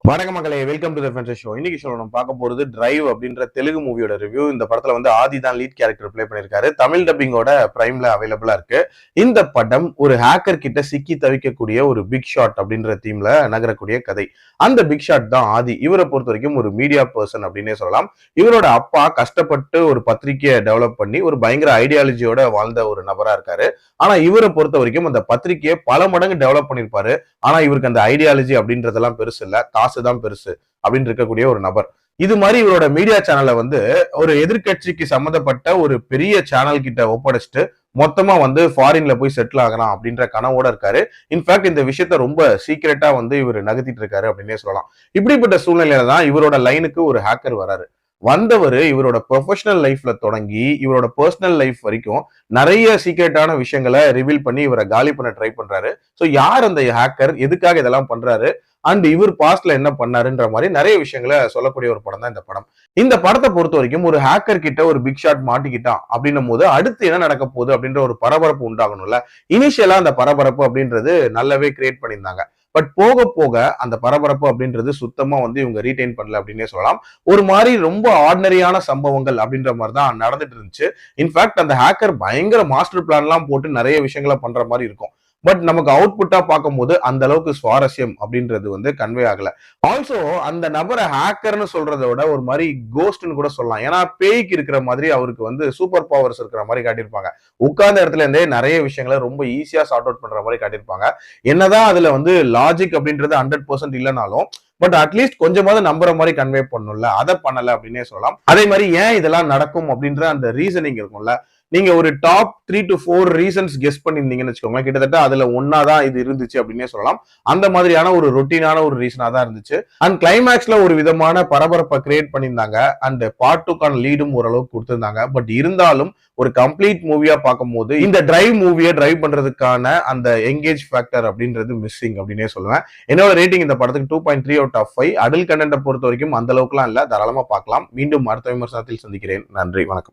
வணக்க மக்களே, welcome to the fences show. இன்னைக்கு ஷோ நம்ம பார்க்க போறது டிரைவ் அப்படின்ற தெலுங்கு மூவியோட ரிவ்யூ. இந்த படத்துல வந்து ஆதி தான் லீட் கேரக்டர் ப்ளே பண்ணிருக்காரு. தமிழ் டப்பிங்கோட பிரைம்ல அவைலபிளா இருக்கு. இந்த படம் ஒரு ஹேக்கர் கிட்ட சிக்கி தவிக்கக்கூடிய ஒரு பிக் ஷாட் அப்படின்ற தீம்ல நகரக்கூடிய கதை. அந்த பிக் ஷாட் தான் ஆதி. இவரை பொறுத்த வரைக்கும் ஒரு மீடியா பர்சன் அப்படின்னே சொல்லலாம். இவரோட அப்பா கஷ்டப்பட்டு ஒரு பத்திரிகையை டெவலப் பண்ணி ஒரு பயங்கர ஐடியாலஜியோட வாழ்ந்த ஒரு நபரா இருக்காரு. ஆனா இவரை பொறுத்த வரைக்கும் அந்த பத்திரிகையை பல மடங்கு டெவலப் பண்ணிருப்பாரு. ஆனா இவருக்கு அந்த ஐடியாலஜி அப்படின்றதெல்லாம் பெருசு இல்ல, காசு தான் பெருசு அப்படின்னு இருக்கக்கூடிய ஒரு நபர். இது மாதிரி இவரோட மீடியா சேனலை வந்து ஒரு எதிர்கட்சிக்கு சம்மந்தப்பட்ட ஒரு பெரிய சேனல் கிட்ட ஒப்படைச்சிட்டு மொத்தமா வந்து ஃபாரின்ல போய் செட்டில் ஆகலாம் அப்படின்ற கனவோட இருக்காரு. இன்ஃபேக்ட் இந்த விஷயத்த ரொம்ப சீக்கிரட்டா வந்து இவர் நகர்த்திட்டு இருக்காரு அப்படின்னே சொல்லலாம். இப்படிப்பட்ட சூழ்நிலையில தான் இவரோட லைனுக்கு ஒரு ஹேக்கர் வராரு. வந்தவர் இவரோட ப்ரொஃபஷனல் லைஃப்ல தொடங்கி இவரோட பர்சனல் லைஃப் வரைக்கும் நிறைய சீக்ரெட்டான விஷயங்களை ரிவீல் பண்ணி இவரை காலி பண்ண ட்ரை பண்றாரு. ஸோ யார் அந்த ஹேக்கர், எதுக்காக இதெல்லாம் பண்றாரு, அண்ட் இவர் பாஸ்ட்ல என்ன பண்ணாருன்ற மாதிரி நிறைய விஷயங்களை சொல்லக்கூடிய ஒரு படம் தான் இந்த படம். இந்த படத்தை பொறுத்த வரைக்கும் ஒரு ஹேக்கர் கிட்ட ஒரு பிக் ஷாட் மாட்டிக்கிட்டான் அப்படின்னும் போது அடுத்து என்ன நடக்க போகுது அப்படின்ற ஒரு பரபரப்பு உண்டாகணும்ல. இனிஷியலா அந்த பரபரப்பு அப்படின்றது நல்லாவே கிரியேட் பண்ணியிருந்தாங்க. பட் போக போக அந்த பரபரப்பு அப்படின்றது சுத்தமா வந்து இவங்க ரீடைன் பண்ணல அப்படின்னே சொல்லலாம். ஒரு மாதிரி ரொம்ப ஆர்டினரியான சம்பவங்கள் அப்படின்ற மாதிரி தான் நடந்துட்டு இருந்துச்சு. இன்ஃபேக்ட் அந்த ஹேக்கர் பயங்கர மாஸ்டர் பிளான் எல்லாம் போட்டு நிறைய விஷயங்களை பண்ற மாதிரி இருக்கும். பட் நமக்கு அவுட்புட்டா பார்க்கும்போது அந்த அளவுக்கு சுவாரஸ்யம் அப்படின்றது வந்து கன்வே ஆகல. ஆல்சோ அந்த நபரை ஹேக்கர்னு சொல்றதை விட ஒரு மாதிரி கோஸ்ட்னு கூட சொல்லலாம். ஏன்னா பேய்க்கு இருக்கிற மாதிரி அவருக்கு வந்து சூப்பர் பவர்ஸ் இருக்கிற மாதிரி காட்டியிருப்பாங்க. உட்கார்ந்த இடத்துல இருந்தே நிறைய விஷயங்களை ரொம்ப ஈஸியா சார்ட் அவுட் பண்ற மாதிரி காட்டியிருப்பாங்க. என்னதான் அதுல வந்து லாஜிக் அப்படின்றது 100% இல்லைனாலும் பட் அட்லீஸ்ட் கொஞ்சமாவது நம்புற மாதிரி கன்வே பண்ணணும்ல, அதை பண்ணல அப்படின்னே சொல்லலாம். அதே மாதிரி ஏன் இதெல்லாம் நடக்கும் அப்படின்ற அந்த ரீசனிங் இருக்கும்ல. நீங்க ஒரு டாப் 3 to 4 ரீசன்ஸ் கெஸ் பண்ணிருந்தீங்கன்னு வச்சுக்கோங்களேன், கிட்டத்தட்ட அதுல ஒன்னாதான் இது இருந்துச்சு அப்படின்னே சொல்லலாம். அந்த மாதிரியான ஒரு ரொட்டீனான ஒரு ரீசனா தான் இருந்துச்சு. அண்ட் கிளைமேக்ஸ்ல ஒரு விதமான பரபரப்பை கிரியேட் பண்ணியிருந்தாங்க. அண்ட் பார்ட் 2க்கான லீடும் ஓரளவுக்கு கொடுத்திருந்தாங்க. பட் இருந்தாலும் ஒரு கம்ப்ளீட் மூவியா பார்க்கும்போது இந்த டிரைவ் மூவியை டிரைவ் பண்றதுக்கான அந்த எங்கேஜ் ஃபேக்டர் அப்படின்றது மிஸ்ஸிங் அப்படின்னே சொல்லுவேன். என்னோட ரேட்டிங் இந்த படத்துக்கு 2.3 out of 5. அடல்ட் கண்டென்ட்டை பொறுத்த வரைக்கும் அந்த அளவுக்குலாம் இல்ல, தாராளமா பார்க்கலாம். மீண்டும் அடுத்த விமர்சனத்தில் சந்திக்கிறேன். நன்றி, வணக்கம்.